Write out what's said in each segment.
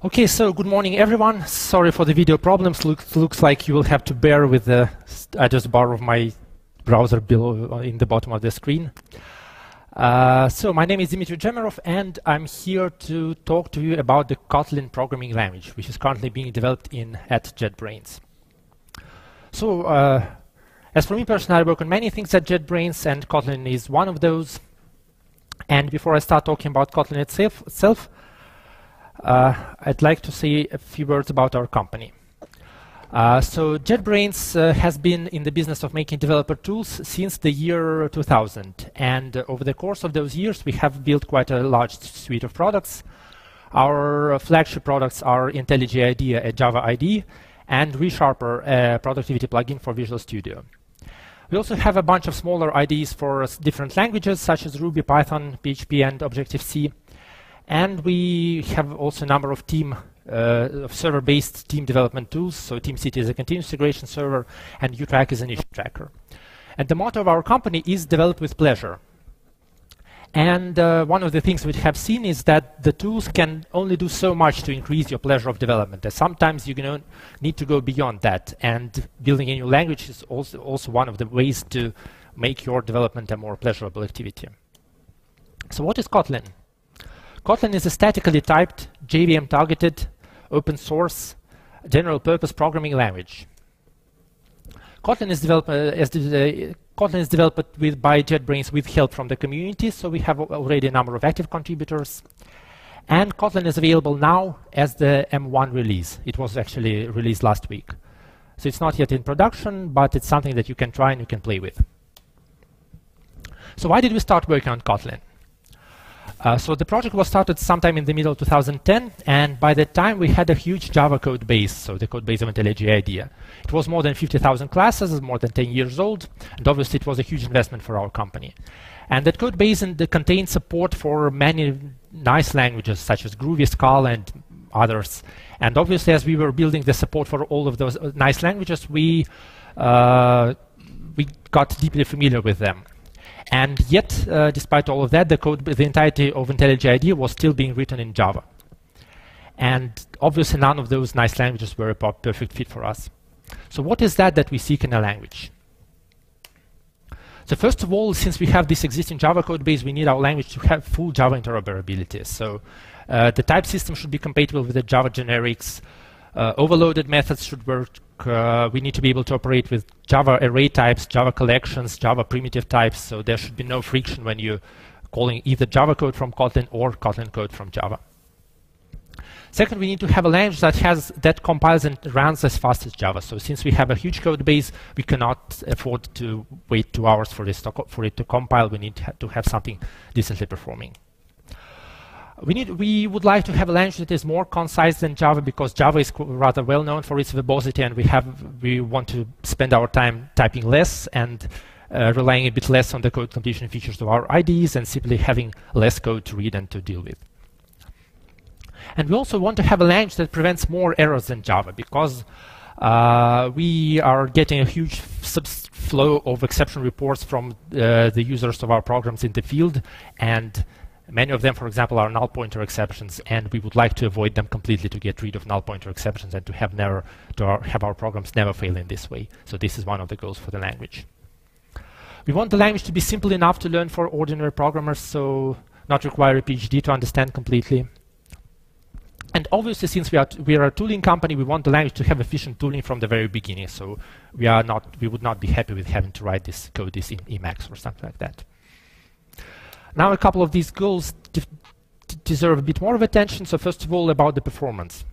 Okay, so good morning everyone. Sorry for the video problems. Looks like you will have to bear with the address bar of my browser below in the bottom of the screen. So my name is Dmitry Jemerov and I'm here to talk to you about the Kotlin programming language, which is currently being developed at JetBrains. So as for me personally, I work on many things at JetBrains and Kotlin is one of those. And before I start talking about Kotlin itself, I'd like to say a few words about our company. So JetBrains has been in the business of making developer tools since the year 2000. And over the course of those years, we have built quite a large suite of products. Our flagship products are IntelliJ IDEA, a Java IDE, and ReSharper, a productivity plugin for Visual Studio. We also have a bunch of smaller IDEs for different languages, such as Ruby, Python, PHP, and Objective-C. And we have also a number of server-based team development tools. So TeamCity is a continuous integration server, and UTrack is an issue tracker. And the motto of our company is develop with pleasure. And one of the things we have seen is that the tools can only do so much to increase your pleasure of development. And sometimes you need to go beyond that. And building a new language is also one of the ways to make your development a more pleasurable activity. So what is Kotlin? Kotlin is a statically typed, JVM-targeted, open-source, general-purpose programming language. Kotlin is developed by JetBrains with help from the community, so we have already a number of active contributors. And Kotlin is available now as the M1 release. It was actually released last week. So it's not yet in production, but it's something that you can try and you can play with. So why did we start working on Kotlin? So the project was started sometime in the middle of 2010, and by that time we had a huge Java code base, so the code base of IntelliJ IDEA. It was more than 50,000 classes, more than 10 years old, and obviously it was a huge investment for our company. And that code base contained support for many nice languages, such as Groovy, Scala, and others. And obviously, as we were building the support for all of those nice languages, we got deeply familiar with them. And yet, despite all of that, the entirety of IntelliJ IDEA was still being written in Java. And obviously, none of those nice languages were a perfect fit for us. So what is that we seek in a language? So first of all, since we have this existing Java code base, we need our language to have full Java interoperability. So the type system should be compatible with the Java generics. Overloaded methods should work. We need to be able to operate with Java array types, Java collections, Java primitive types, so there should be no friction when you're calling either Java code from Kotlin or Kotlin code from Java. Second, we need to have a language that compiles and runs as fast as Java. So since we have a huge code base, we cannot afford to wait 2 hours for it to compile. We need to have something decently performing. We would like to have a language that is more concise than Java, because Java is rather well known for its verbosity, and we want to spend our time typing less and relying a bit less on the code completion features of our IDEs and simply having less code to read and to deal with. And we also want to have a language that prevents more errors than Java, because we are getting a huge flow of exception reports from the users of our programs in the field, and many of them, for example, are null pointer exceptions, and we would like to avoid them completely, to get rid of null pointer exceptions and to have our programs never fail in this way. So this is one of the goals for the language. We want the language to be simple enough to learn for ordinary programmers, so not require a PhD to understand completely. And obviously, since we are a tooling company, we want the language to have efficient tooling from the very beginning. So we would not be happy with having to write this code in Emacs or something like that. Now, a couple of these goals deserve a bit more of attention. So first of all, about the performance.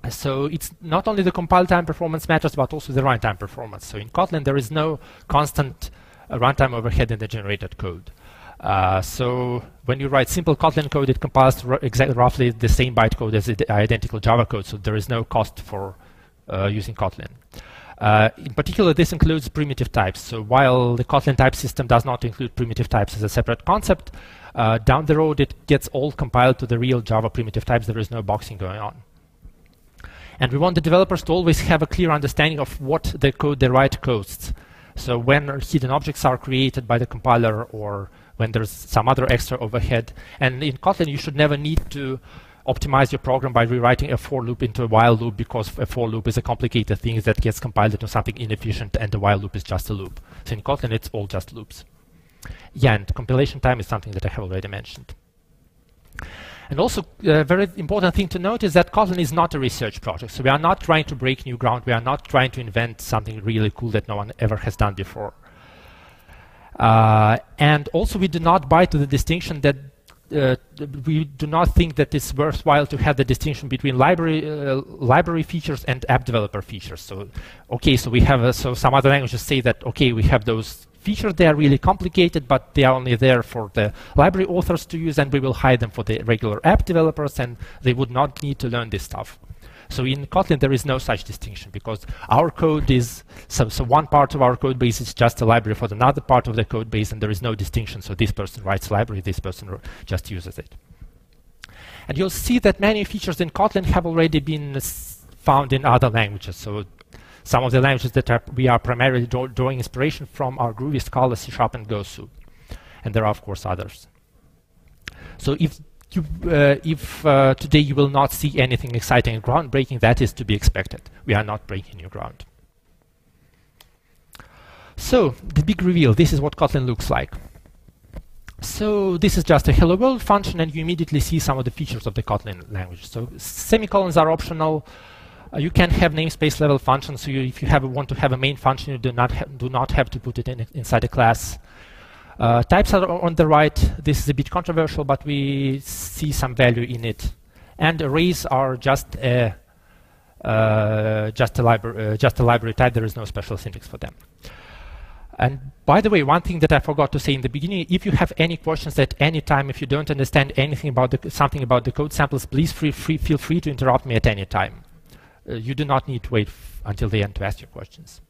So it's not only the compile time performance matters, but also the runtime performance. So in Kotlin, there is no constant runtime overhead in the generated code. So when you write simple Kotlin code, it compiles roughly the same bytecode as the identical Java code. So there is no cost for using Kotlin. In particular, this includes primitive types. So while the Kotlin type system does not include primitive types as a separate concept, down the road it gets all compiled to the real Java primitive types. There is no boxing going on. And we want the developers to always have a clear understanding of what the code they write costs. So when hidden objects are created by the compiler, or when there's some other extra overhead. And in Kotlin, you should never need to optimize your program by rewriting a for loop into a while loop, because a for loop is a complicated thing that gets compiled into something inefficient, and the while loop is just a loop. So in Kotlin, it's all just loops. Yeah, and compilation time is something that I have already mentioned. And also, a very important thing to note is that Kotlin is not a research project. So we are not trying to break new ground. We are not trying to invent something really cool that no one ever has done before. And also, we do not buy to the distinction that we do not think that it's worthwhile to have the distinction between library features and app developer features. So, okay, so we have so some other languages say that, okay, we have those features, they are really complicated, but they are only there for the library authors to use, and we will hide them for the regular app developers, and they would not need to learn this stuff. So in Kotlin, there is no such distinction, because our code is, so one part of our code base is just a library for another part of the code base, and there is no distinction. So this person writes library, this person just uses it. And you'll see that many features in Kotlin have already been found in other languages. So some of the languages that we are primarily drawing inspiration from are Groovy, Scala, C# and Gosu. And there are, of course, others. So if today you will not see anything exciting and groundbreaking, that is to be expected. We are not breaking new ground. So, the big reveal, this is what Kotlin looks like. So, this is just a hello world function, and you immediately see some of the features of the Kotlin language. So, semicolons are optional. You can have namespace level functions, so if you want to have a main function, you do not have to put it inside a class. Types are on the right. This is a bit controversial, but we see some value in it. And arrays are just a library type. There is no special syntax for them. And by the way, one thing that I forgot to say in the beginning: if you have any questions at any time, if you don't understand anything about something about the code samples, please feel free to interrupt me at any time. You do not need to wait until the end to ask your questions.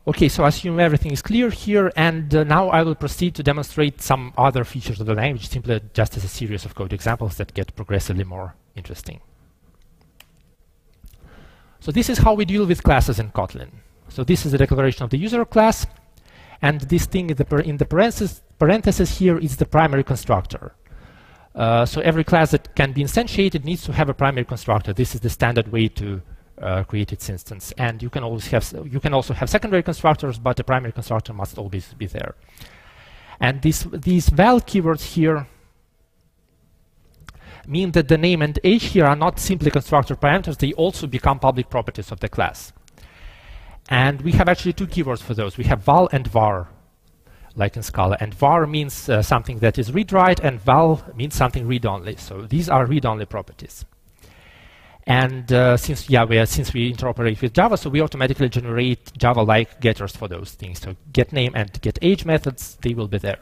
Okay, so I assume everything is clear here, and now I will proceed to demonstrate some other features of the language, simply just as a series of code examples that get progressively more interesting. So this is how we deal with classes in Kotlin. So this is the declaration of the user class, and this thing in the parentheses here is the primary constructor. So every class that can be instantiated needs to have a primary constructor. This is the standard way to create its instance, and you can also have secondary constructors, but the primary constructor must always be there. And these val keywords here mean that the name and age here are not simply constructor parameters; they also become public properties of the class. And we have actually two keywords for those. We have val and var, like in Scala. And var means something that is read-write, and val means something read-only. So these are read-only properties. And since we interoperate with Java, so we automatically generate Java-like getters for those things. So getName and getAge methods, they will be there.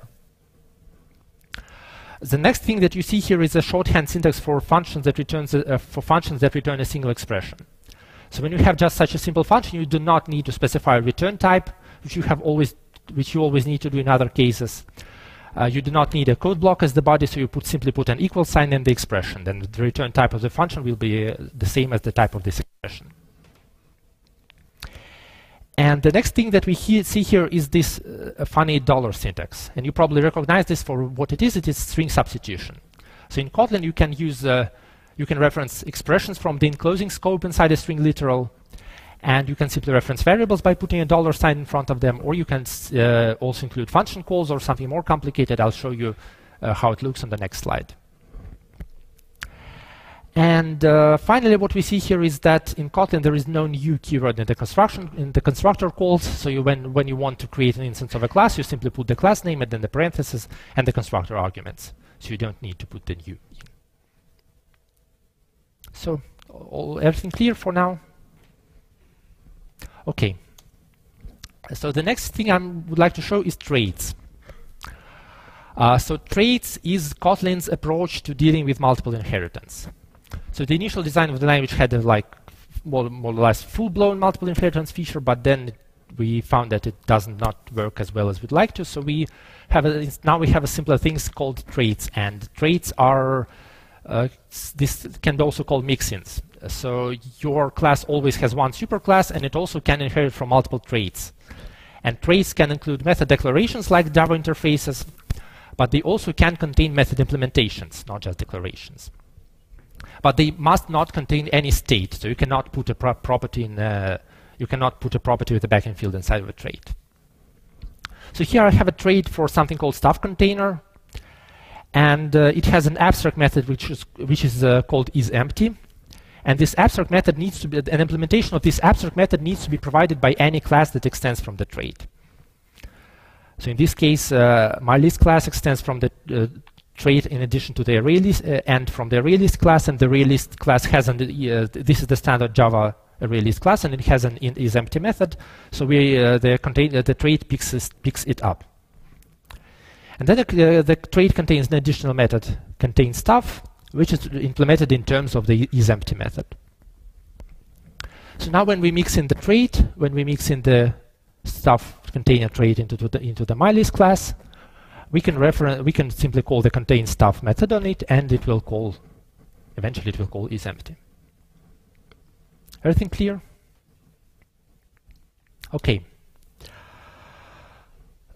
The next thing that you see here is a shorthand syntax for functions that return a single expression. So when you have just such a simple function, you do not need to specify a return type, which you always need to do in other cases. You do not need a code block as the body, so you simply put an equal sign in the expression. Then the return type of the function will be the same as the type of this expression. And the next thing that we see here is this funny dollar syntax. And you probably recognize this for what it is. It is string substitution. So in Kotlin, you can use you can reference expressions from the enclosing scope inside a string literal. And you can simply reference variables by putting a dollar sign in front of them, or you can also include function calls or something more complicated. I'll show you how it looks on the next slide. And finally, what we see here is that in Kotlin there is no new keyword in the constructor calls. So when you want to create an instance of a class, you simply put the class name and then the parentheses and the constructor arguments. So you don't need to put the new in. So everything clear for now? Okay, so the next thing I would like to show is trades. So trades is Kotlin's approach to dealing with multiple inheritance. So the initial design of the language had a more or less full-blown multiple inheritance feature, but then we found that it does not work as well as we'd like to. So now we have a simpler things called trades, and trades are this can be also called mix-ins. So your class always has one superclass, and it also can inherit from multiple traits. And traits can include method declarations like Java interfaces, but they also can contain method implementations, not just declarations. But they must not contain any state, so you cannot put a property in. You cannot put a property with a backend field inside of a trait. So here I have a trait for something called stuff container, and it has an abstract method which is called isEmpty. And this abstract method needs to be, an implementation of this abstract method needs to be provided by any class that extends from the trait. So in this case, my list class extends from the trait in addition to the array list, and from the array list class, and the array list class has an, this is the standard Java array list class, and it has an isEmpty method. So the trait picks it up. And then the trait contains an additional method, contains stuff, which is implemented in terms of the isEmpty method. So now when we mix in the trait, when we mix in the stuff container trait into the mylist class, we can simply call the contain stuff method on it, and it will call, eventually it will call isEmpty. Everything clear? Okay.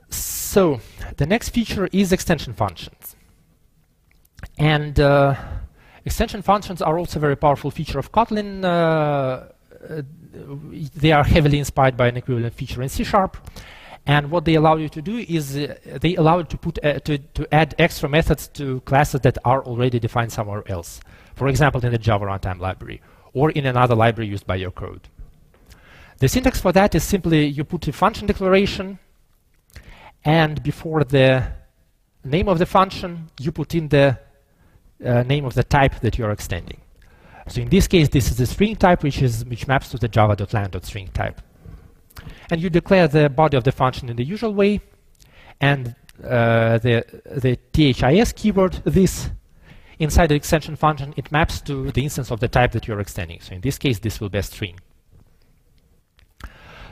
So the next feature is extension functions. And extension functions are also a very powerful feature of Kotlin. They are heavily inspired by an equivalent feature in C#. And what they allow you to do is they allow you to put to add extra methods to classes that are already defined somewhere else. For example, in the Java runtime library or in another library used by your code. The syntax for that is simply you put a function declaration, and before the name of the function, you put in the name of the type that you are extending. So in this case, this is the string type, which maps to the java.lang.string type. And you declare the body of the function in the usual way, and the this keyword, this, inside the extension function, it maps to the instance of the type that you're extending. So in this case, this will be a string.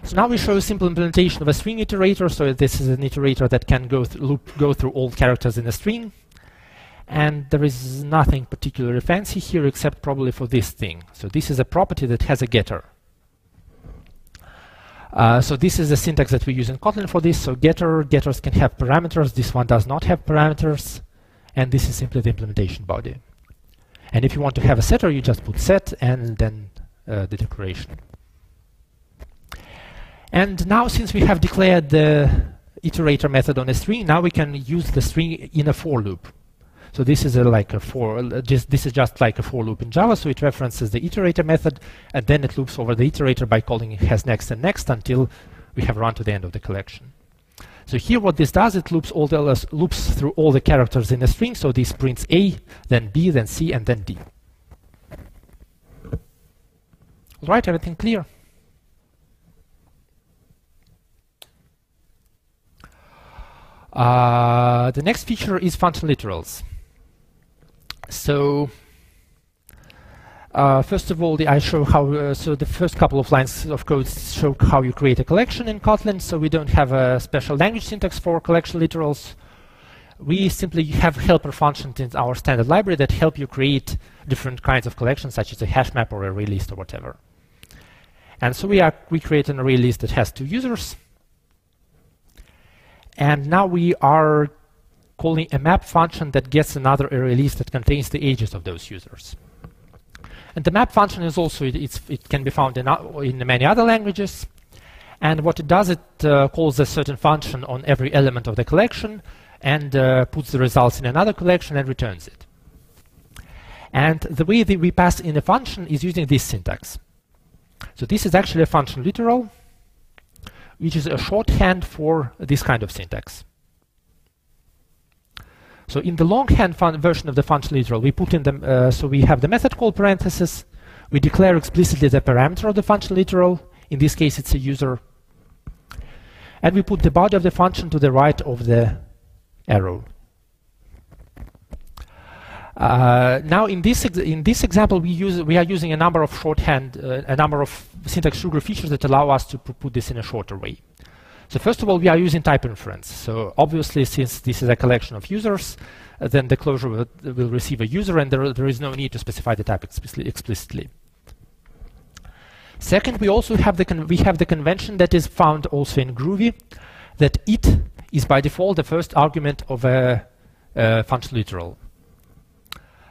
So now we show a simple implementation of a string iterator. So this is an iterator that can go through all characters in a string. And there is nothing particularly fancy here except probably for this thing. So this is a property that has a getter. So this is the syntax that we use in Kotlin for this. So getters can have parameters. This one does not have parameters. And this is simply the implementation body. And if you want to have a setter, you just put set and then the declaration. And now, since we have declared the iterator method on a string, now we can use the string in a for loop. So this is like a for. This is just like a for loop in Java. So it references the iterator method, and then it loops over the iterator by calling it has next and next until we have run to the end of the collection. So here, what this does, it loops through all the characters in a string. So this prints A, then B, then C, and then D. All right, everything clear? The next feature is function literals. So first of all, I show how. So the first couple of lines of code show how you create a collection in Kotlin. So we don't have a special language syntax for collection literals. We simply have helper functions in our standard library that help you create different kinds of collections, such as a hash map or array list or whatever. And so we create an array list that has 2 users. And now we are calling a map function that gets another array list that contains the ages of those users. And the map function is also, it can be found in many other languages. And what it does, it calls a certain function on every element of the collection and puts the results in another collection and returns it. And the way that we pass in a function is using this syntax. So this is actually a function literal, which is a shorthand for this kind of syntax. So in the longhand version of the function literal, we put in the, so we have the method called parentheses, we declare explicitly the parameter of the function literal, in this case it's a user, and we put the body of the function to the right of the arrow. Now in this example we are using a number of shorthand, a number of syntax sugar features that allow us to put this in a shorter way. So first of all, we are using type inference. So obviously, since this is a collection of users, then the closure will receive a user, and there is no need to specify the type explicitly. Second, we also have the convention that is found also in Groovy, that it is by default the first argument of a function literal.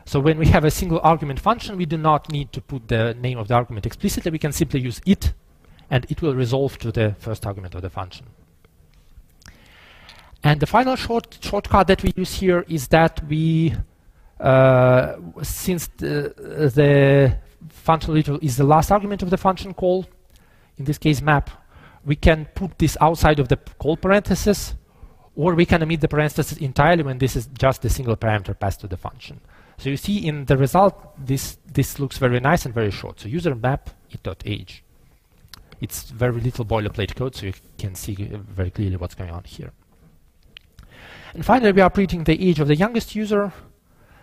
So when we have a single argument function, we do not need to put the name of the argument explicitly. We can simply use it, and it will resolve to the first argument of the function. And the final shortcut that we use here is that we, since the function literal is the last argument of the function call, in this case map, we can put this outside of the call parenthesis, or we can omit the parenthesis entirely when this is just a single parameter passed to the function. So you see in the result, this looks very nice and very short. So user map it.age. It's very little boilerplate code, so you can see very clearly what's going on here. And finally, we are printing the age of the youngest user.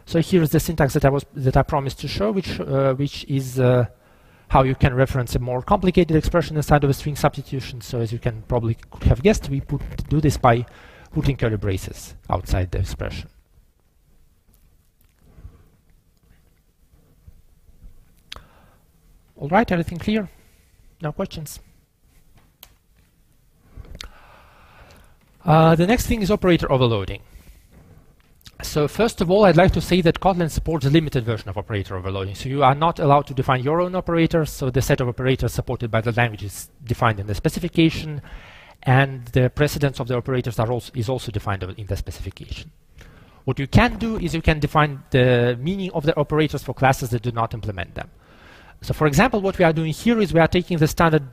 So here is the syntax that I promised to show, which is how you can reference a more complicated expression inside of a string substitution. So as you can probably could have guessed, we do this by putting curly braces outside the expression. All right, everything clear? No questions? The next thing is operator overloading. So first of all, I'd like to say that Kotlin supports a limited version of operator overloading. So you are not allowed to define your own operators. So the set of operators supported by the language is defined in the specification, and the precedence of the operators is also defined in the specification. What you can do is you can define the meaning of the operators for classes that do not implement them. So for example, what we are doing here is we are taking the standard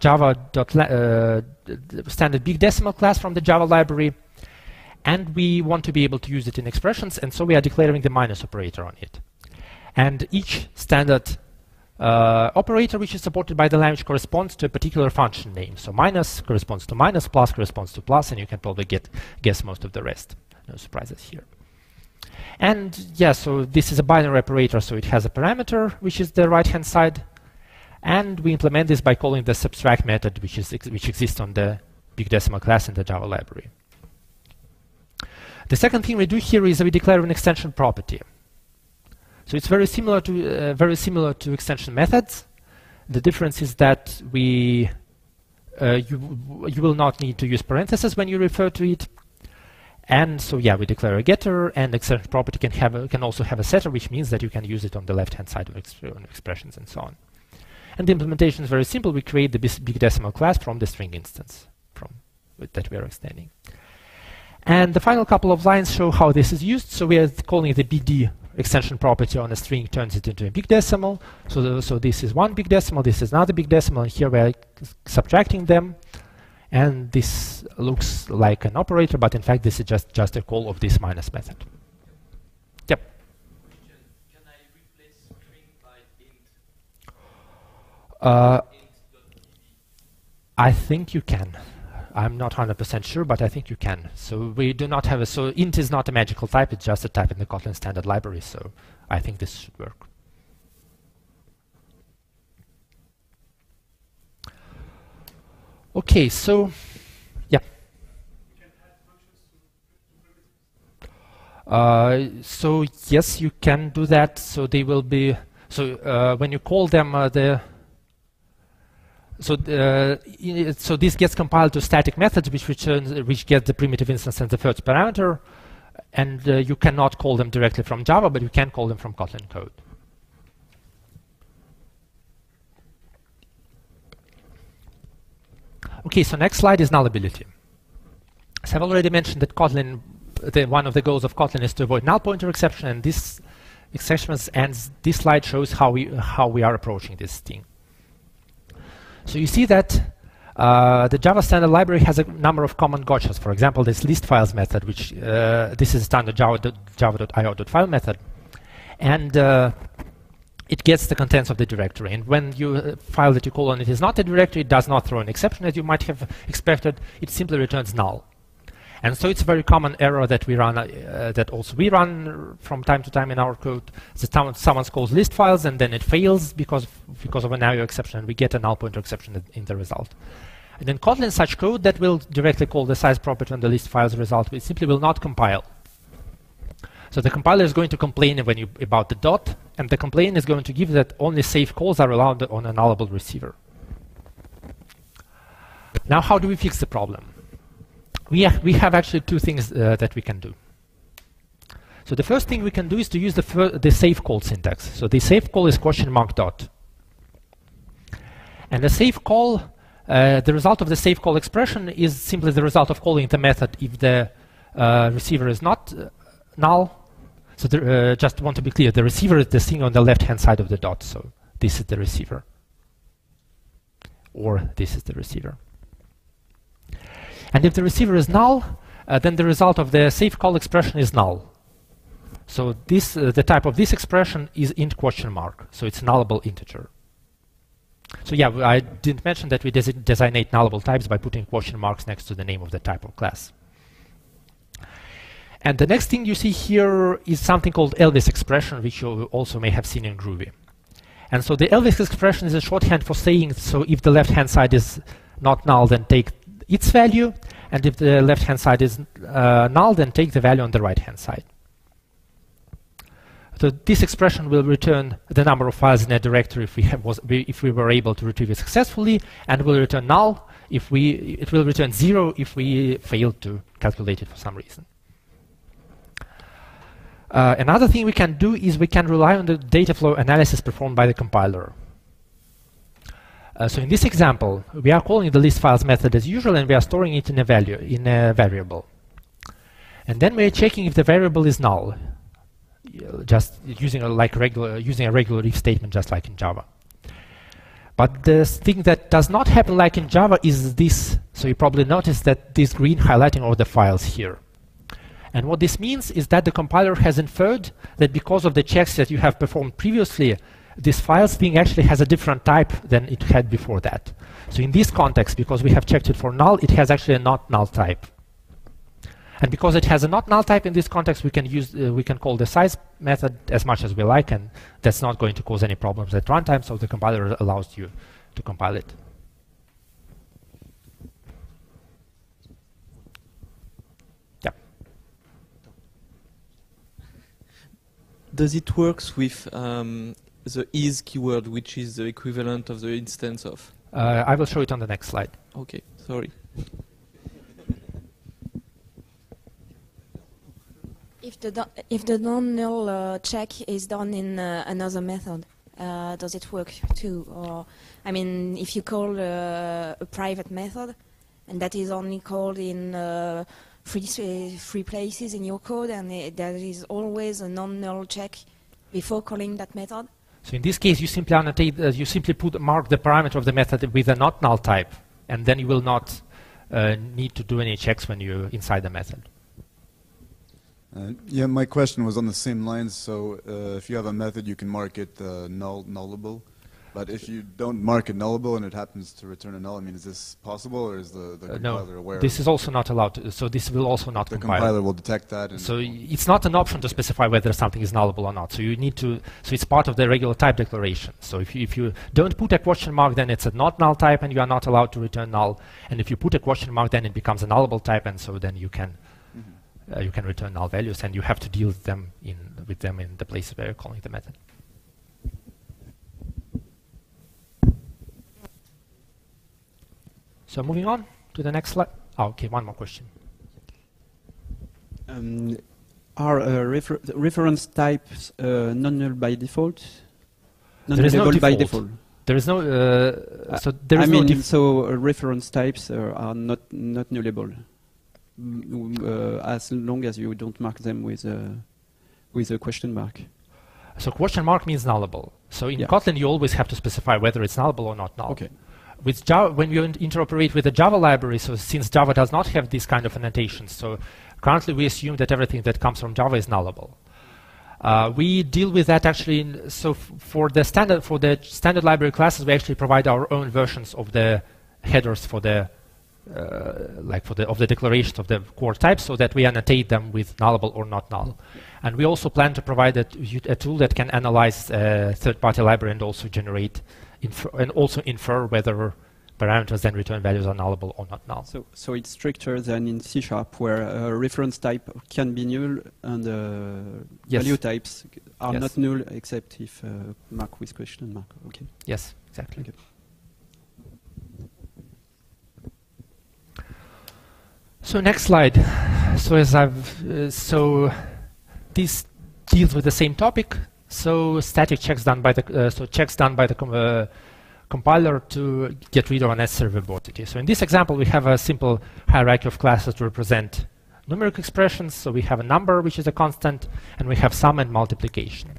standard big decimal class from the Java library, and we want to be able to use it in expressions, and so we are declaring the minus operator on it. And each standard operator which is supported by the language corresponds to a particular function name. So minus corresponds to minus, plus corresponds to plus, and you can probably guess most of the rest. No surprises here. And yeah, so this is a binary operator, so it has a parameter which is the right-hand side. And we implement this by calling the subtract method, which exists on the big decimal class in the Java library. The second thing we do here is we declare an extension property. So it's very similar to extension methods. The difference is that you will not need to use parentheses when you refer to it. And so yeah, we declare a getter, and extension property can also have a setter, which means that you can use it on the left-hand side of expressions and so on. And the implementation is very simple. We create the big decimal class from the string instance that we are extending. And the final couple of lines show how this is used. So we are calling the BD extension property on a string, turns it into a big decimal. So this is one big decimal, this is another big decimal, and here we are subtracting them. And this looks like an operator, but in fact this is just a call of this minus method. Yep. Can I replace string by int? I think you can. I'm not 100% sure, but I think you can. So we do not have so int is not a magical type, it's just a type in the Kotlin standard library, so I think this should work. Okay, so yeah. So yes, you can do that. So they will be when you call them so this gets compiled to static methods which get the primitive instance and the first parameter, and you cannot call them directly from Java, but you can call them from Kotlin code. Okay, so next slide is nullability. So I've already mentioned that Kotlin, one of the goals of Kotlin is to avoid null pointer exception, and this exceptions, and this slide shows how we are approaching this thing. So you see that the Java standard library has a number of common gotchas. For example, this list files method, which this is a standard java.io.file method, and it gets the contents of the directory. And when you file that you call on it is not a directory, it does not throw an exception as you might have expected. It simply returns null. And so it's a very common error that we run, that also we run from time to time in our code. Someone calls list files and then it fails because of an IO exception, and we get a null pointer exception in the result. And in Kotlin, such code that will directly call the size property on the list files result, we simply will not compile. So the compiler is going to complain about the dot, and the complaint is going to give that only safe calls are allowed on a nullable receiver. Now, how do we fix the problem? We have actually two things that we can do. So the first thing we can do is to use the save call syntax. So the save call is question mark dot. And the save call, the result of the save call expression is simply the result of calling the method if the receiver is not null. So just want to be clear, the receiver is the thing on the left-hand side of the dot. So this is the receiver, or this is the receiver. And if the receiver is null, then the result of the save call expression is null. So this, the type of this expression is int question mark. So it's nullable integer. So yeah, I didn't mention that we designate nullable types by putting question marks next to the name of the type or class. And the next thing you see here is something called Elvis expression, which you also may have seen in Groovy. And so the Elvis expression is a shorthand for saying, so if the left-hand side is not null, then take its value, and if the left-hand side is null, then take the value on the right-hand side. So this expression will return the number of files in a directory if we were able to retrieve it successfully, and will return null it will return 0 if we failed to calculate it for some reason. Another thing we can do is we can rely on the Dataflow analysis performed by the compiler. So in this example, we are calling the list files method as usual, and we are storing it in a variable. And then we are checking if the variable is null, just using a regular if statement, just like in Java. But the thing that does not happen like in Java is this. So you probably noticed that this green highlighting all the files here. And what this means is that the compiler has inferred that because of the checks that you have performed previously, this file string actually has a different type than it had before that. So in this context, because we have checked it for null, it has actually a not null type. And because it has a not null type in this context, we can call the size method as much as we like, and that's not going to cause any problems at runtime, so the compiler allows you to compile it. Does it work with the is keyword, which is the equivalent of the instance of? I will show it on the next slide. Okay, sorry. If the non-null check is done in another method, does it work too? Or, I mean, if you call a private method, and that is only called in three places in your code, and there is always a non-null check before calling that method? So in this case, you simply annotate, you simply mark the parameter of the method with a not null type, and then you will not need to do any checks when you're inside the method. Yeah, my question was on the same lines. So if you have a method, you can mark it nullable. But if you don't mark it nullable and it happens to return a null, I mean, is this possible, or is the compiler aware? No, this is also not allowed. So this will also not compile. The compiler will detect that. And so it's not an option to specify whether something is nullable or not. So you need to. So it's part of the regular type declaration. So if you don't put a question mark, then it's a not null type, and you are not allowed to return null. And if you put a question mark, then it becomes a nullable type, and so then you can return null values, and you have to deal with them in the places where you're calling the method. So moving on to the next slide. Oh, okay, one more question. Are reference types non-null by default? There is no by default. default. There is no. So there is no. So reference types are not nullable as long as you don't mark them with a question mark. So question mark means nullable. So in Kotlin, you always have to specify whether it's nullable or not null. Okay. With Java, when you interoperate with the Java library, so since Java does not have this kind of annotations, so currently we assume that everything that comes from Java is nullable. We deal with that actually. So for the standard library classes, we actually provide our own versions of the headers for the of the declarations of the core types, so that we annotate them with nullable or not null. And we also plan to provide a tool that can analyze third-party library and also generate and also infer whether parameters then return values are nullable or not null. So it's stricter than in C# where a reference type can be null and value types are not null except if marked with question mark. Okay. Yes, exactly. Okay. So next slide. So as I've this deals with the same topic. So static checks done by the compiler to get rid of unnecessary verbosity. So in this example, we have a simple hierarchy of classes to represent numeric expressions. So we have a number, which is a constant, and we have sum and multiplication.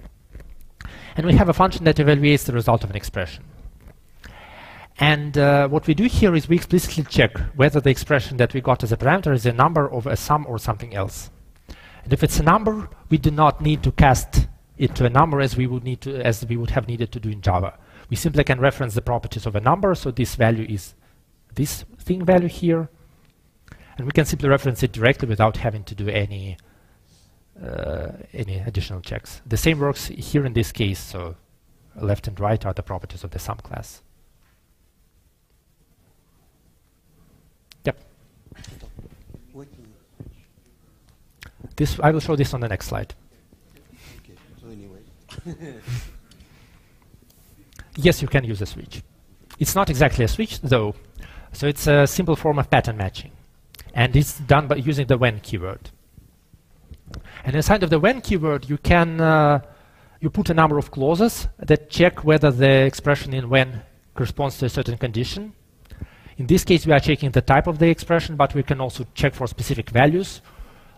And we have a function that evaluates the result of an expression. And what we do here is we explicitly check whether the expression that we got as a parameter is a number of a sum or something else. And if it's a number, we do not need to cast it to a number as we would have needed to do in Java. We simply can reference the properties of a number, so this value is this thing value here, and we can simply reference it directly without having to do any additional checks. The same works here in this case, so left and right are the properties of the sum class. Yep. I will show this on the next slide. Okay, so anyway. Yes, you can use a switch. It's not exactly a switch, though. So it's a simple form of pattern matching. And it's done by using the when keyword. And inside of the when keyword, you can you put a number of clauses that check whether the expression in when corresponds to a certain condition. In this case, we are checking the type of the expression, but we can also check for specific values,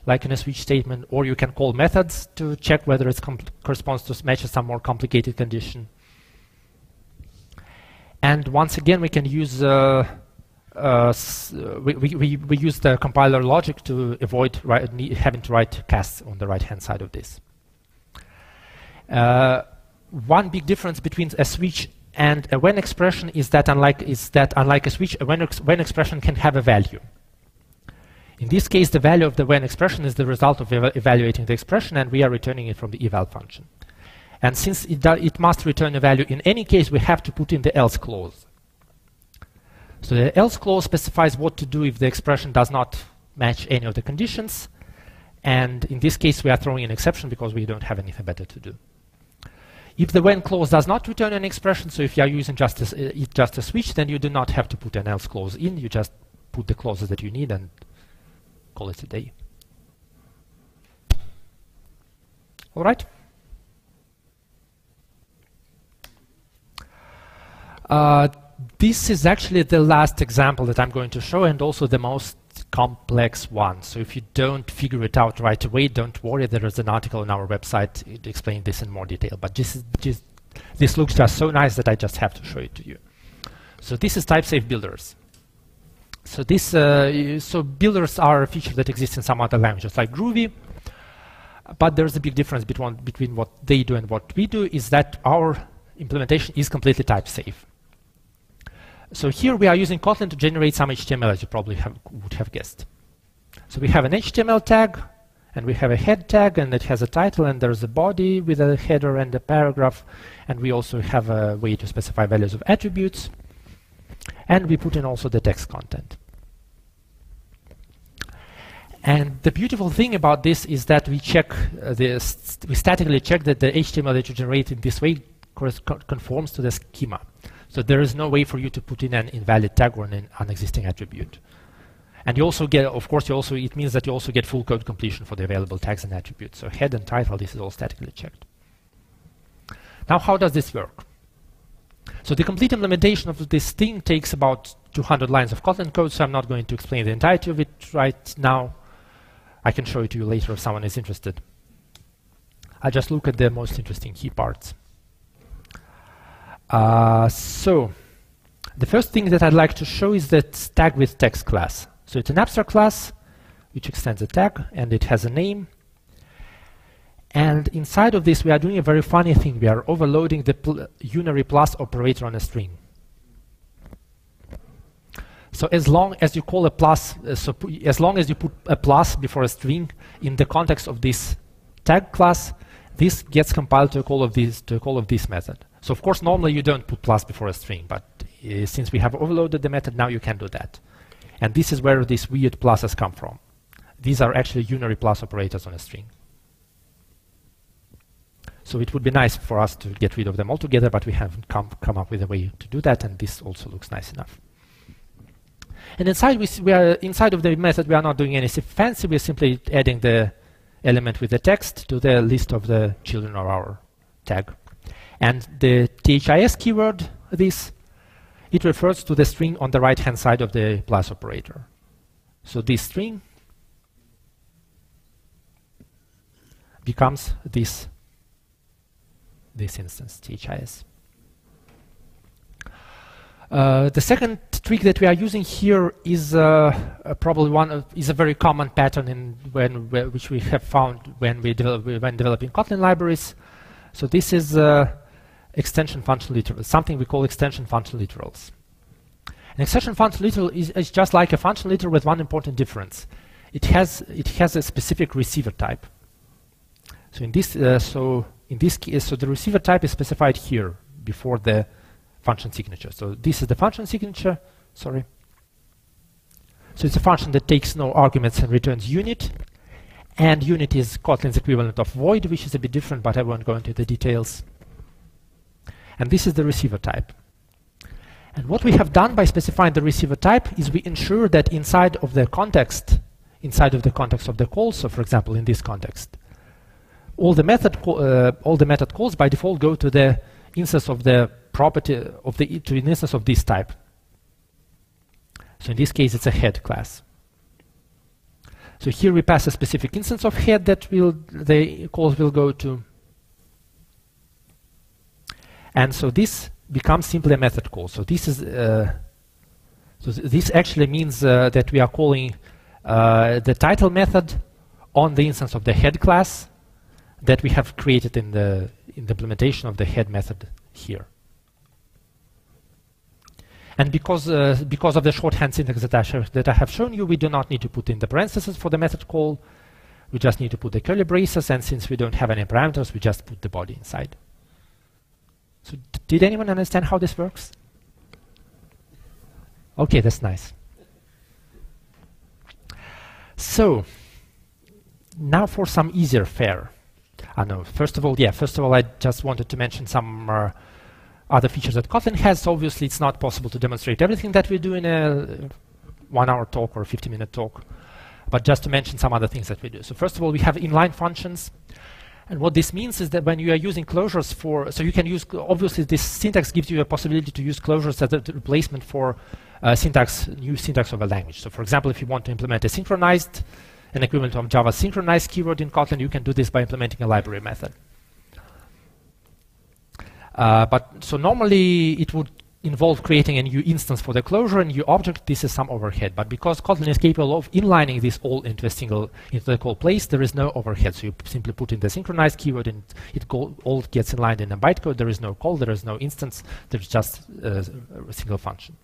like in a switch statement, or you can call methods to check whether it corresponds to matches some more complicated condition. And once again, we can use we use the compiler logic to avoid having to write casts on the right-hand side of this. One big difference between a switch and a when expression is that unlike a switch, a when expression can have a value. In this case, the value of the when expression is the result of evaluating the expression, and we are returning it from the eval function. And since it must return a value in any case, we have to put in the else clause. So the else clause specifies what to do if the expression does not match any of the conditions. And in this case, we are throwing an exception because we don't have anything better to do. If the when clause does not return an expression, so if you are using just a switch, then you do not have to put an else clause in. You just put the clauses that you need and call it a day. All right. This is actually the last example that I'm going to show, and also the most complex one. So if you don't figure it out right away, don't worry. There is an article on our website explaining this in more detail. But this looks just so nice that I just have to show it to you. So this is Typesafe Builders. So so builders are a feature that exists in some other languages like Groovy. But there's a big difference between what they do and what we do, is that our implementation is completely type safe. So here we are using Kotlin to generate some HTML, as you probably would have guessed. So we have an HTML tag, and we have a head tag, and it has a title, and there's a body with a header and a paragraph, and we also have a way to specify values of attributes, and we put in also the text content. And the beautiful thing about this is that we statically check that the HTML that you generate in this way conforms to the schema. So there is no way for you to put in an invalid tag or an existing attribute. And you also get, of course, it means that you also get full code completion for the available tags and attributes. So head and title, this is all statically checked. Now, how does this work? So the complete implementation of this thing takes about 200 lines of Kotlin code, so I'm not going to explain the entirety of it right now. I can show it to you later if someone is interested. I'll just look at the most interesting key parts. So the first thing that I'd like to show is that tag with text class. So it's an abstract class which extends a tag, and it has a name. And inside of this, we are doing a very funny thing. We are overloading the unary plus operator on a string. So as long as you call a plus, as long as you put a plus before a string in the context of this tag class, this gets compiled to a call of this method. So of course, normally you don't put plus before a string, but since we have overloaded the method, now you can do that. And this is where these weird pluses come from. These are actually unary plus operators on a string. So it would be nice for us to get rid of them altogether, but we haven't come up with a way to do that, and this also looks nice enough. And inside of the method, we are not doing anything fancy. We're simply adding the element with the text to the list of the children of our tag. And the THIS keyword, it refers to the string on the right-hand side of the plus operator. So this string becomes this instance, THIS. The second trick that we are using here is probably is a very common pattern which we have found when developing Kotlin libraries. So this is extension function literals, something we call extension function literals. An extension function literal is just like a function literal with one important difference. It has a specific receiver type. So in this case, the receiver type is specified here before the function signature. So this is the function signature. Sorry. So it's a function that takes no arguments and returns unit. And unit is Kotlin's equivalent of void, which is a bit different, but I won't go into the details. And this is the receiver type. And what we have done by specifying the receiver type is we ensure that inside of the context of the call, so for example in this context, all the method calls by default go to the instance of the property of the to an instance of this type. So in this case it's a head class. So here we pass a specific instance of head that the calls will go to. And so this becomes simply a method call. So this is this actually means that we are calling the title method on the instance of the head class that we have created in the implementation of the head method here. And because of the shorthand syntax that I have shown you, we do not need to put in the parentheses for the method call. We just need to put the curly braces, and since we don't have any parameters, we just put the body inside. So did anyone understand how this works? Okay, that's nice. So now for some easier fare. First of all, I just wanted to mention some other features that Kotlin has. Obviously, it's not possible to demonstrate everything that we do in a 1-hour talk or a 50-minute talk, but just to mention some other things that we do. So first of all, we have inline functions. And what this means is that when you are using closures so you can use, obviously this syntax gives you a possibility to use closures as a replacement for new syntax of a language. So for example, if you want to implement an equivalent of Java synchronized keyword in Kotlin, you can do this by implementing a library method. So normally it would involve creating a new instance for the closure, a new object. This is some overhead. But because Kotlin is capable of inlining this all into the call place, there is no overhead. So you simply put in the synchronized keyword and all gets inlined in a bytecode. There is no call, there is no instance, there's just a single function.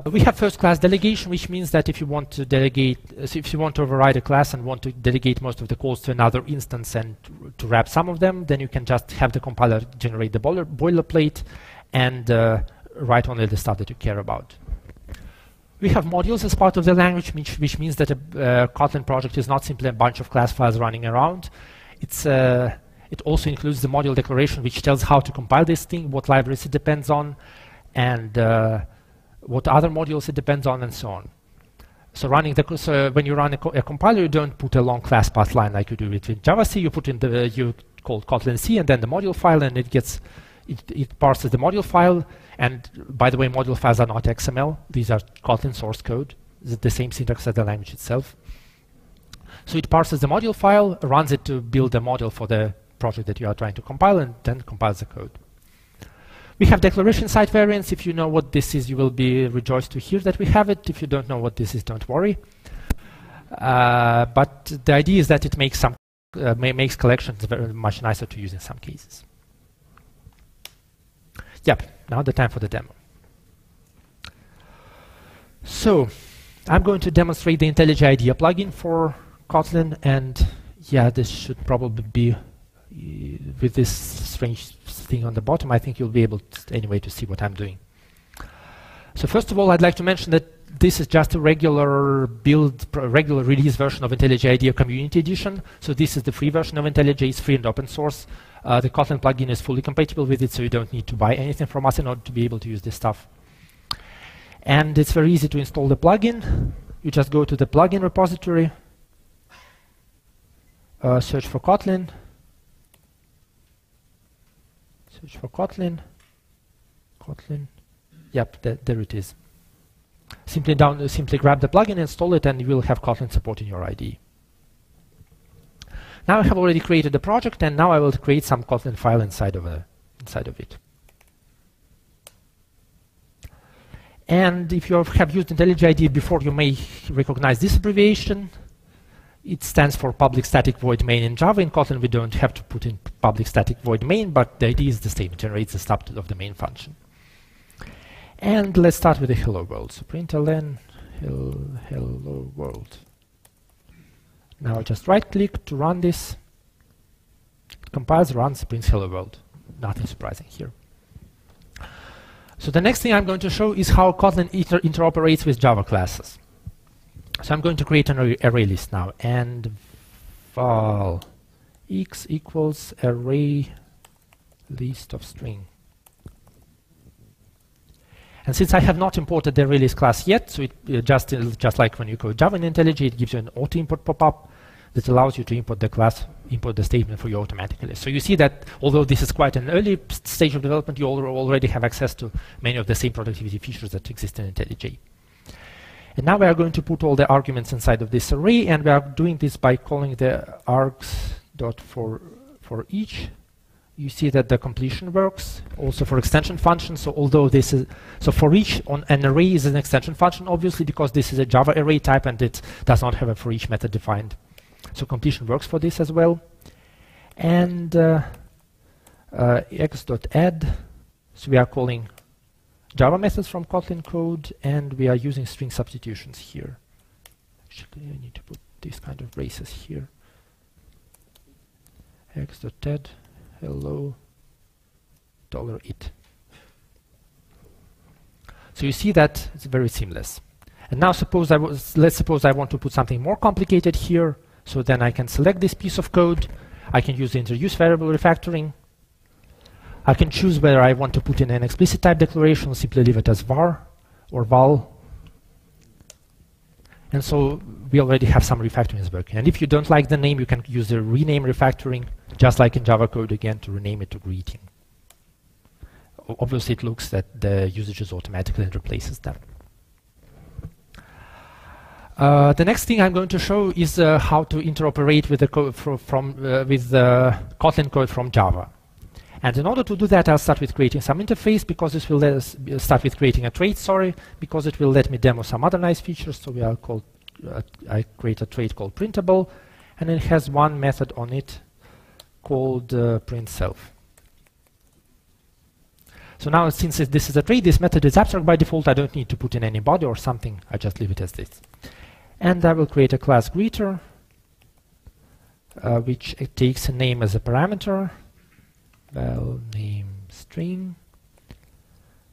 We have first class delegation, which means that if you want to delegate, so if you want to override a class and want to delegate most of the calls to another instance and to wrap some of them, then you can just have the compiler generate the boilerplate and write only the stuff that you care about. We have modules as part of the language, which means that a Kotlin project is not simply a bunch of class files running around. It also includes the module declaration, which tells how to compile this thing, what libraries it depends on, and what other modules it depends on, and so on. So when you run a compiler, you don't put a long class path line like you do with JavaC. You put in you call Kotlin C and then the module file, and it parses the module file. And by the way, module files are not XML. These are Kotlin source code. It's the same syntax as the language itself. So it parses the module file, runs it to build a module for the project that you are trying to compile, and then compiles the code. We have declaration side variants. If you know what this is, you will be rejoiced to hear that we have it. If you don't know what this is, don't worry. But the idea is that it makes makes collections very much nicer to use in some cases. Yep, now the time for the demo. So I'm going to demonstrate the IntelliJ IDEA plugin for Kotlin, and yeah, this should probably be with this strange thing on the bottom. I think you'll be able anyway to see what I'm doing. So first of all, I'd like to mention that this is just a regular release version of IntelliJ IDEA Community Edition. So this is the free version of IntelliJ. It's free and open source. The Kotlin plugin is fully compatible with it, so you don't need to buy anything from us in order to be able to use this stuff. And it's very easy to install the plugin. You just go to the plugin repository, search for Kotlin. Search for Kotlin. Kotlin. Yep, there it is. Simply grab the plugin, install it, and you will have Kotlin support in your IDE. Now I have already created the project, and now I will create some Kotlin file inside of it. And if you have used IntelliJ IDEA before, you may recognize this abbreviation. It stands for public static void main in Java. In Kotlin, we don't have to put in public static void main, but the idea is the same. It generates the stub of the main function. And let's start with the hello world. So println hello world. Now I just right click to run this. It compiles, runs, prints hello world. Nothing surprising here. So the next thing I'm going to show is how Kotlin interoperates with Java classes. So I'm going to create an array list now, and val x equals array list of string. And since I have not imported the array list class yet, so it just like when you code Java in IntelliJ, it gives you an auto import pop-up that allows you to import the class, import the statement for you automatically. So you see that although this is quite an early stage of development, you already have access to many of the same productivity features that exist in IntelliJ. And now we are going to put all the arguments inside of this array, and we are doing this by calling the args.for each. You see that the completion works also for extension functions. So although this is, so for each on an array is an extension function, obviously, because this is a Java array type and it does not have a for each method defined. So completion works for this as well. And x.add, so we are calling Java methods from Kotlin code, and we are using string substitutions here. Actually, I need to put these kind of braces here. x.add hello $it. So you see that it's very seamless. And now let's suppose I want to put something more complicated here. So then I can select this piece of code. I can use the introduce variable refactoring. I can choose whether I want to put in an explicit type declaration or simply leave it as var or val. And so we already have some refactorings working. And if you don't like the name, you can use the rename refactoring, just like in Java code again, to rename it to greeting. Obviously, it looks that the usages automatically and replaces them. The next thing I'm going to show is how to interoperate with the code with the Kotlin code from Java. And in order to do that, I'll start with creating some interface, because this will let us start with creating a trait, because it will let me demo some other nice features. So I create a trait called printable, and it has one method on it called print self. So now, since this is a trait, this method is abstract by default. I don't need to put in any body or something. I just leave it as this. And I will create a class greeter, which takes a name as a parameter. Val name string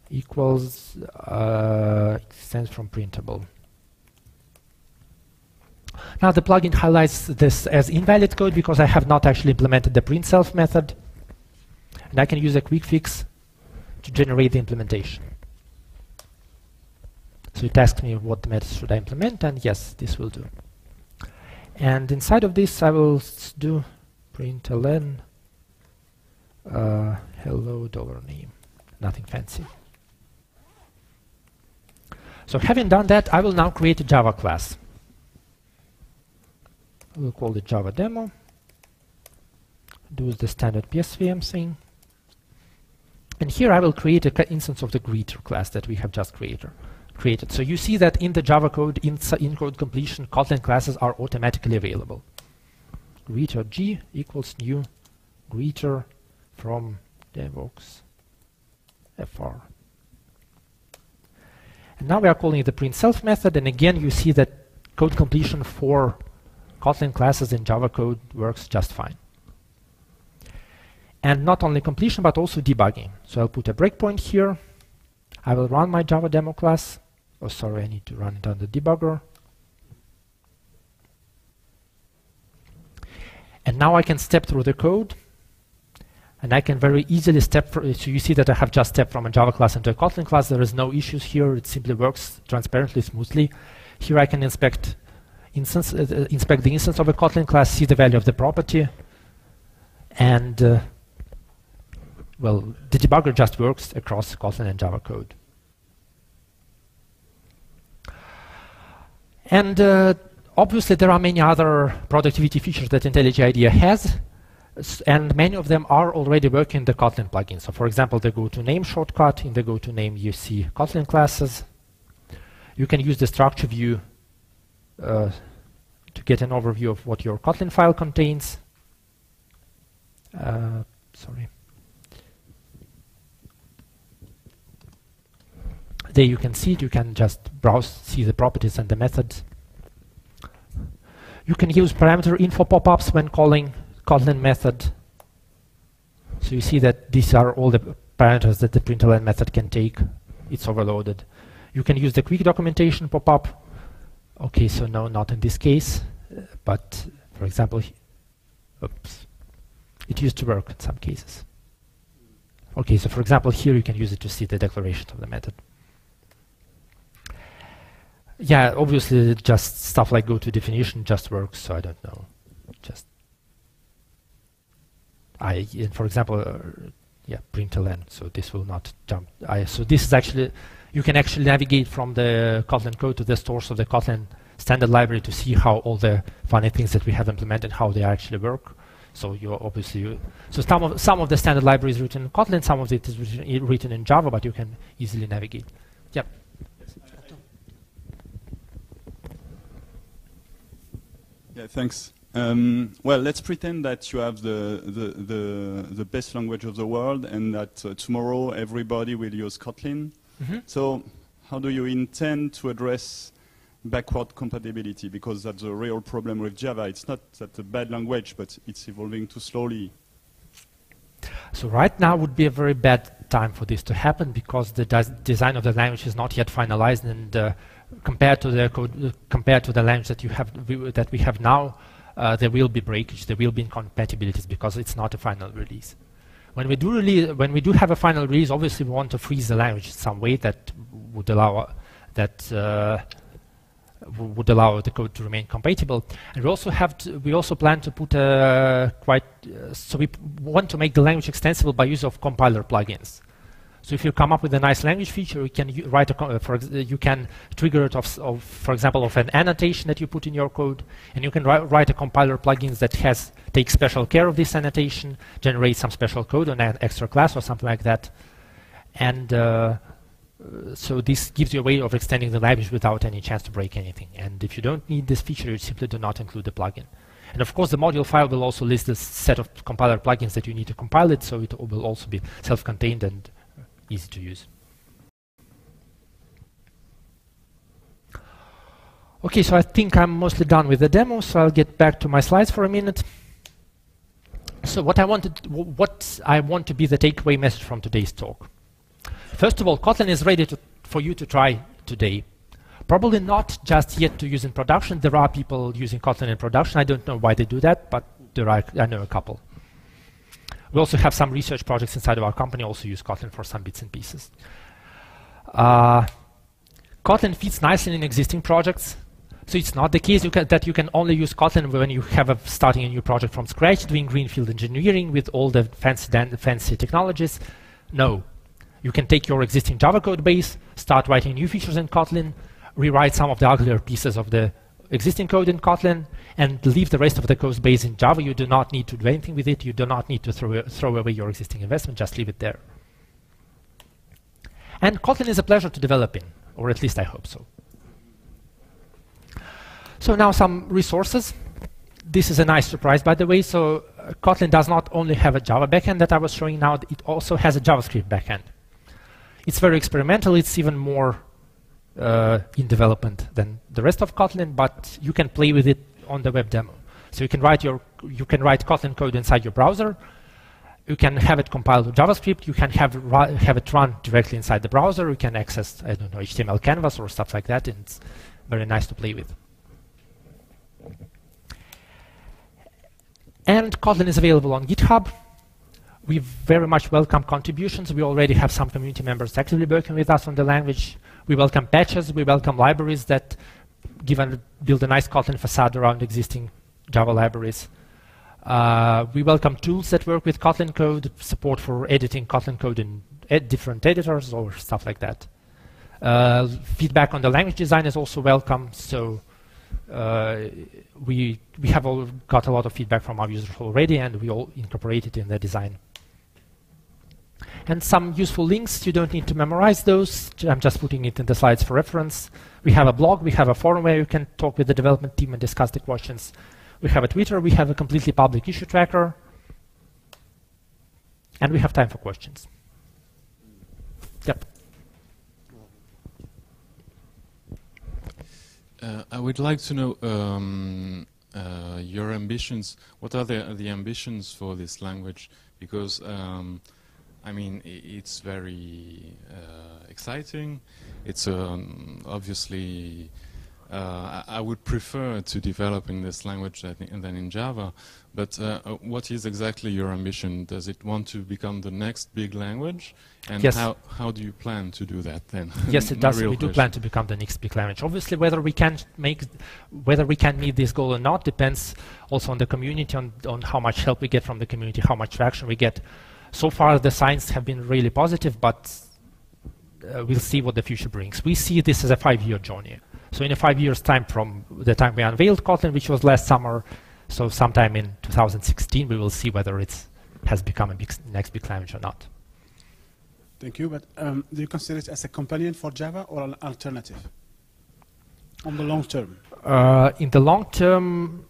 equals extends from printable. Now the plugin highlights this as invalid code because I have not actually implemented the print self method, and I can use a quick fix to generate the implementation. So it asks me what method should I implement, and yes, this will do. And inside of this, I will do println hello $name, nothing fancy. So having done that, I will now create a Java class. We'll call it Java demo. Do the standard PSVM thing. And here I will create an instance of the greeter class that we have just created. So you see that in the Java code, in code completion, Kotlin classes are automatically available. Greeter G equals new greeter from devox fr. And now we are calling it the print self method, and again you see that code completion for Kotlin classes in Java code works just fine. And not only completion, but also debugging. So I'll put a breakpoint here. I will run my Java demo class. Oh, sorry, I need to run it on the debugger. And now I can step through the code. And I can very easily step through. So you see that I have just stepped from a Java class into a Kotlin class. There is no issues here. It simply works transparently, smoothly. Here I can inspect instance, inspect the instance of a Kotlin class, see the value of the property, and well, the debugger just works across Kotlin and Java code. And obviously, there are many other productivity features that IntelliJ IDEA has, and many of them are already working in the Kotlin plugin. So for example, the go-to-name shortcut. In the go-to-name, you see Kotlin classes. You can use the structure view to get an overview of what your Kotlin file contains. Sorry. There you can see it. You can just browse, see the properties and the methods. You can use parameter info pop-ups when calling Kotlin method. So you see that these are all the parameters that the println method can take. It's overloaded. You can use the quick documentation pop-up. Okay, so no, not in this case. But for example, oops, it used to work in some cases. Okay, so for example, here you can use it to see the declarations of the method. Yeah, obviously, just stuff like go to definition just works, so I don't know. Just for example, yeah, println. So this will not jump. So this is actually, you can actually navigate from the Kotlin code to the source of the Kotlin standard library to see how all the funny things that we have implemented, how they actually work. So you obviously, so some of the standard library is written in Kotlin, some of it is written in Java, but you can easily navigate. Yep. Yeah, thanks. Well, let's pretend that you have the best language of the world and that tomorrow everybody will use Kotlin. Mm-hmm. So how do you intend to address backward compatibility? Because that's a real problem with Java. It's not that a bad language, but it's evolving too slowly. So right now would be a very bad time for this to happen because the design of the language is not yet finalized, and compared to the code, compared to the language that we have now, there will be breakage, there will be incompatibilities because it's not a final release. When we do have a final release, obviously we want to freeze the language in some way that would allow the code to remain compatible. And we also plan to put so we want to make the language extensible by use of compiler plugins. So if you come up with a nice language feature, you can write you can trigger it for example, of an annotation that you put in your code, and you can write a compiler plugins that takes special care of this annotation, generate some special code on an extra class or something like that, and so this gives you a way of extending the language without any chance to break anything. And if you don't need this feature, you simply do not include the plugin. And of course, the module file will also list the set of compiler plugins that you need to compile it, so it will also be self-contained and easy to use. Okay, so I think I'm mostly done with the demo, so I'll get back to my slides for a minute. So what I want to be the takeaway message from today's talk. First of all, Kotlin is ready for you to try today. Probably not just yet to use in production. There are people using Kotlin in production. I don't know why they do that, but I know a couple. We also have some research projects inside of our company also use Kotlin for some bits and pieces. Kotlin fits nicely in existing projects. So it's not the case that you can only use Kotlin when you have starting a new project from scratch, doing greenfield engineering with all the fancy technologies. No. You can take your existing Java code base, start writing new features in Kotlin, rewrite some of the uglier pieces of the existing code in Kotlin, and leave the rest of the code base in Java. You do not need to do anything with it. You do not need to throw away your existing investment. Just leave it there. And Kotlin is a pleasure to develop in, or at least I hope so. So now some resources. This is a nice surprise, by the way. So Kotlin does not only have a Java backend that I was showing now, it also has a JavaScript backend. It's very experimental. It's even more in development than the rest of Kotlin, but you can play with it on the web demo. So you can write Kotlin code inside your browser. You can have it compiled to JavaScript. You can have it run directly inside the browser. You can access, I don't know, HTML canvas or stuff like that, and it's very nice to play with. And Kotlin is available on GitHub. We very much welcome contributions. We already have some community members actively working with us on the language. We welcome patches. We welcome libraries that build a nice Kotlin facade around existing Java libraries. We welcome tools that work with Kotlin code, support for editing Kotlin code in different editors or stuff like that. Feedback on the language design is also welcome. So we have got a lot of feedback from our users already, and we all incorporate it in the design. And some useful links, you don't need to memorize those. I'm just putting it in the slides for reference. We have a blog, we have a forum where you can talk with the development team and discuss the questions. We have a Twitter, we have a completely public issue tracker. And we have time for questions. Yep. I would like to know your ambitions. What are the ambitions for this language? Because I mean, it's very exciting. It's obviously I would prefer to develop in this language than in Java. But what is exactly your ambition? Does it want to become the next big language? And yes. How do you plan to do that then? Yes, it does. We do plan to become the next big language. Obviously, whether we can meet this goal or not depends also on the community, on how much help we get from the community, how much traction we get. So far, the signs have been really positive, but we'll see what the future brings. We see this as a 5-year journey. So in a 5 years' time from the time we unveiled Kotlin, which was last summer, so sometime in 2016, we will see whether it has become a next big language or not. Thank you. But do you consider it as a companion for Java or an alternative on the long term? In the long term,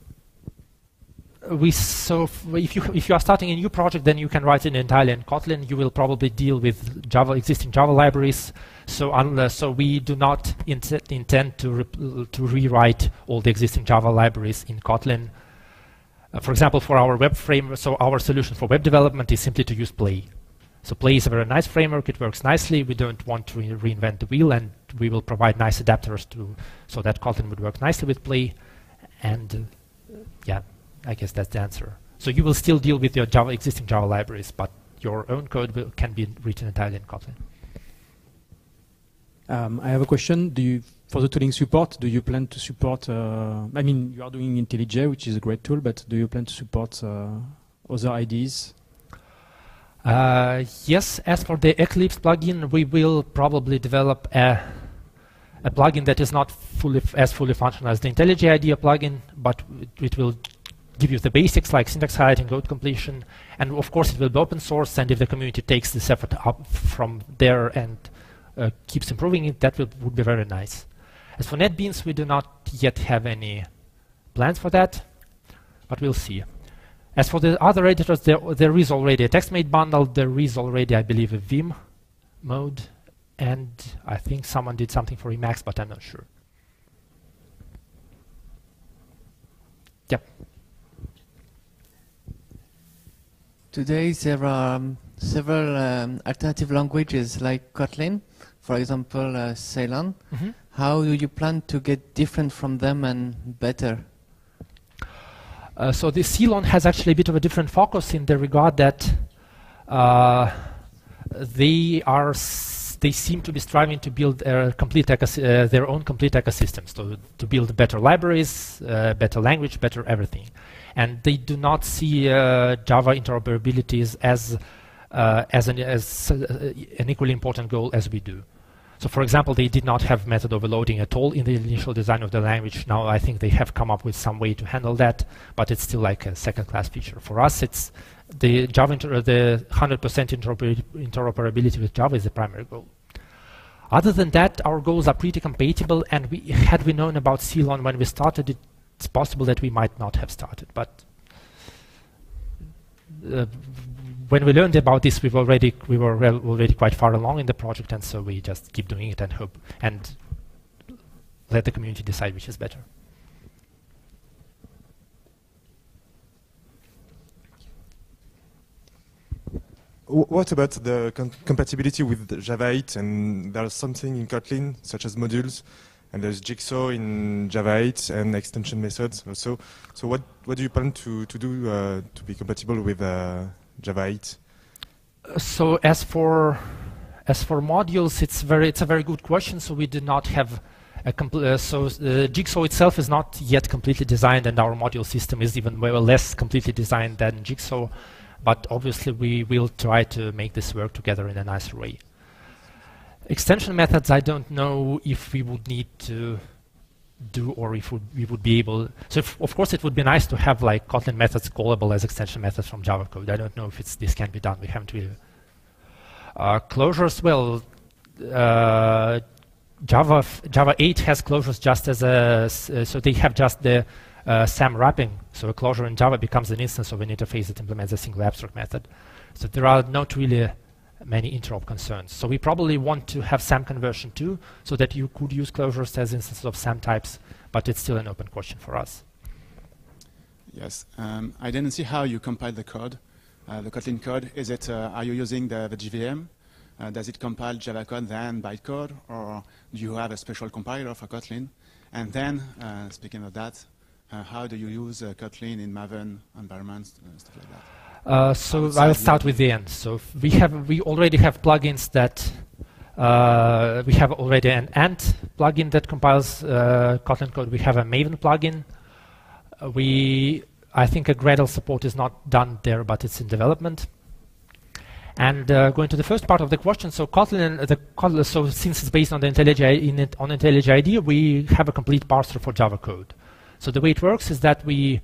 if you are starting a new project, then you can write it entirely in Kotlin. You will probably deal with existing Java libraries. So we do not intend to rewrite all the existing Java libraries in Kotlin. For example, for our web framework, so our solution for web development is simply to use Play. So Play is a very nice framework. It works nicely. We don't want to reinvent the wheel, and we will provide nice adapters so that Kotlin would work nicely with Play. And yeah, I guess that's the answer. So you will still deal with your existing Java libraries, but your own code can be written entirely in Kotlin. I have a question. For the tooling support, do you plan to support, I mean, you are doing IntelliJ, which is a great tool, but do you plan to support other IDEs? Yes, as for the Eclipse plugin, we will probably develop a plugin that is not as fully functional as the IntelliJ IDEA plugin, but it will give you the basics like syntax highlighting, code completion, and of course it will be open source, and if the community takes this effort up from there and keeps improving it, that would be very nice. As for NetBeans, we do not yet have any plans for that, but we'll see. As for the other editors, there is already a TextMate bundle, there is already, I believe, a Vim mode, and I think someone did something for Emacs, but I'm not sure. Yep. Today there are several alternative languages like Kotlin, for example, Ceylon. Mm-hmm. How do you plan to get different from them and better? So the Ceylon has actually a bit of a different focus in the regard that they seem to be striving to build their own complete ecosystems, to build better libraries, better language, better everything. And they do not see Java interoperability as an equally important goal as we do. So for example, they did not have method overloading at all in the initial design of the language. Now I think they have come up with some way to handle that, but it's still like a second-class feature. For us, it's the 100% interoperability with Java is the primary goal. Other than that, our goals are pretty compatible, and had we known about Ceylon when we started, it's possible that we might not have started. But when we learned about this, we were already quite far along in the project, and so we just keep doing it and hope and let the community decide which is better. What about the compatibility with Java 8? And there's something in Kotlin, such as modules, and there's Jigsaw in Java 8 and extension methods also. So what do you plan to do to be compatible with Java 8? So as for modules, it's a very good question. So we do not have So Jigsaw itself is not yet completely designed, and our module system is even less completely designed than Jigsaw. But obviously, we will try to make this work together in a nicer way. Extension methods, I don't know if we would need to do, or if we would be able. So, of course, it would be nice to have like Kotlin methods callable as extension methods from Java code. I don't know if this can be done. We haven't really. Closures, well, Java 8 has closures just as a, so they have just the SAM wrapping. So a closure in Java becomes an instance of an interface that implements a single abstract method. So there are not really many interop concerns. So we probably want to have SAM conversion too, so that you could use closures as instances of SAM types, but it's still an open question for us. Yes, I didn't see how you compile the code, the Kotlin code. Is it, are you using the JVM? Does it compile Java code then bytecode, or do you have a special compiler for Kotlin? And then, speaking of that, how do you use Kotlin in Maven environments, stuff like that? So I'll start with the end. So we already have plugins that we have already an Ant plugin that compiles Kotlin code. We have a Maven plugin. I think a Gradle support is not done there, but it's in development. And going to the first part of the question, so Kotlin, so since it's based on the IntelliJ IDEA, we have a complete parser for Java code. So the way it works is that we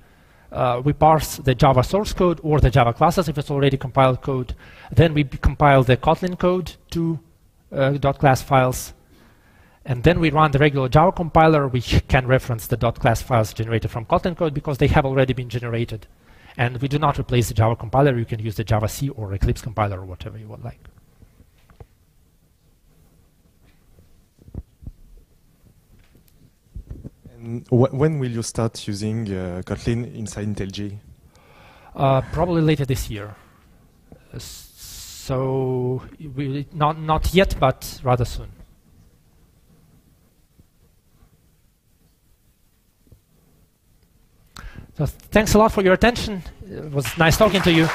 parse the Java source code or the Java classes if it's already compiled code. Then we compile the Kotlin code to .class files. And then we run the regular Java compiler, which can reference the .class files generated from Kotlin code because they have already been generated. And we do not replace the Java compiler. You can use the Java C or Eclipse compiler or whatever you would like. And when will you start using Kotlin inside IntelliJ? Probably later this year. So not yet, but rather soon. So thanks a lot for your attention. It was nice talking to you.